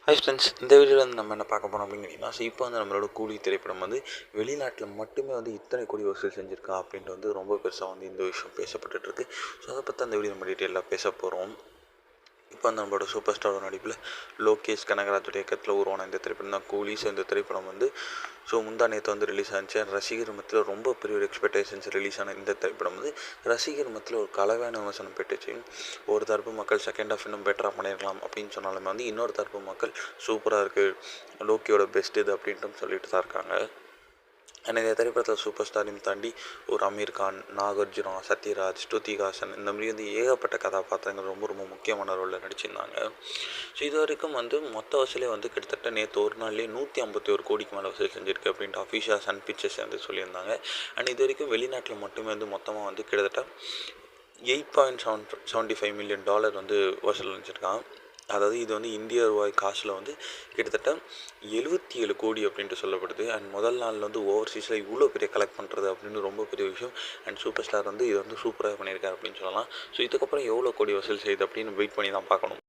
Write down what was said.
Hi friends, இந்த வீடியோவில் வந்து நம்ம என்ன பார்க்க போகிறோம் அப்படின்னு கேட்டிங்கன்னா, இப்போ வந்து நம்மளோட கூலி திரைப்படம் வந்து வெளிநாட்டில் மட்டுமே வந்து இத்தனை கோடி வசூல் செஞ்சுருக்கா அப்படின்ட்டு வந்து ரொம்ப பெருசாக வந்து இந்த விஷயம் பேசப்பட்டுருக்கு. ஸோ அதை பற்றி அந்த வீடியோ நம்ம டீட்டெயிலாக பேச போகிறோம். இப்போ வந்து நம்மளோட சூப்பர் ஸ்டாரோட நடிப்பில் லோகேஷ் கனகராஜோட இயக்கத்தில் உருவான இந்த திரைப்படம் தான் கூலி. ஸோ இந்த திரைப்படம் வந்து முந்தா நேற்று வந்து ரிலீஸ் ஆச்சு. ரசிகர் மத்தியில் ரொம்ப பெரிய ஒரு எக்ஸ்பெக்டேஷன்ஸ் ரிலீஸ் ஆன இந்த திரைப்படம் வந்து ரசிகர் மத்தியில் ஒரு கலவையான விமர்சனம் பெற்றுச்சு. ஒரு தரப்பு மக்கள் செகண்ட் ஹாஃப் இன்னும் பெட்டராக பண்ணியிருக்கலாம் அப்படின்னு சொன்னாலுமே வந்து இன்னொரு தரப்பு மக்கள் சூப்பராக இருக்குது, லோக்கியோட பெஸ்ட் இது அப்படின்ட்டு சொல்லிட்டு தான் இருக்காங்க. ஆனால் இந்த திரைப்படத்தில் சூப்பர் ஸ்டாரையும் தாண்டி ஒரு அமீர் கான், நாகார்ஜுனா, சத்யராஜ், ஸ்ருதிஹாசன் இந்த மாதிரி வந்து ஏகப்பட்ட கதாபாத்திரங்கள் ரொம்ப ரொம்ப முக்கியமான ரோலில் நடிச்சிருந்தாங்க. ஸோ இது வரைக்கும் வந்து மொத்த வசூலே வந்து கிட்டத்தட்ட நேற்று ஒரு நாள்லேயே 151 கோடிக்கு மேலே வசூல் செஞ்சுருக்கு அப்படின்ட்டு அஃபிஷியல் சன் பிக்சர்ஸ் வந்து சொல்லியிருந்தாங்க. அண்ட் இது வரைக்கும் வெளிநாட்டில் மட்டுமே வந்து மொத்தமாக வந்து கிட்டத்தட்ட $8.75 மில்லியன் வந்து வசூல் செஞ்சுருக்கான். அதாவது இது வந்து இந்திய ரூபாய் காசில் வந்து கிட்டத்தட்ட 77 கோடி அப்படின்ட்டு சொல்லப்படுது. அண்ட் முதல் நாளில் வந்து ஓவர்சீஸில் இவ்வளோ பெரிய கலெக்ட் பண்ணுறது அப்படின்னு ரொம்ப பெரிய விஷயம். அண்ட் சூப்பர் ஸ்டார் வந்து இது வந்து சூப்பராக பண்ணியிருக்காரு அப்படின்னு சொல்லலாம். ஸோ இதுக்கப்புறம் எவ்வளோ கோடி வசூல் செய்யுது அப்படின்னு வெயிட் பண்ணி தான் பார்க்கணும்.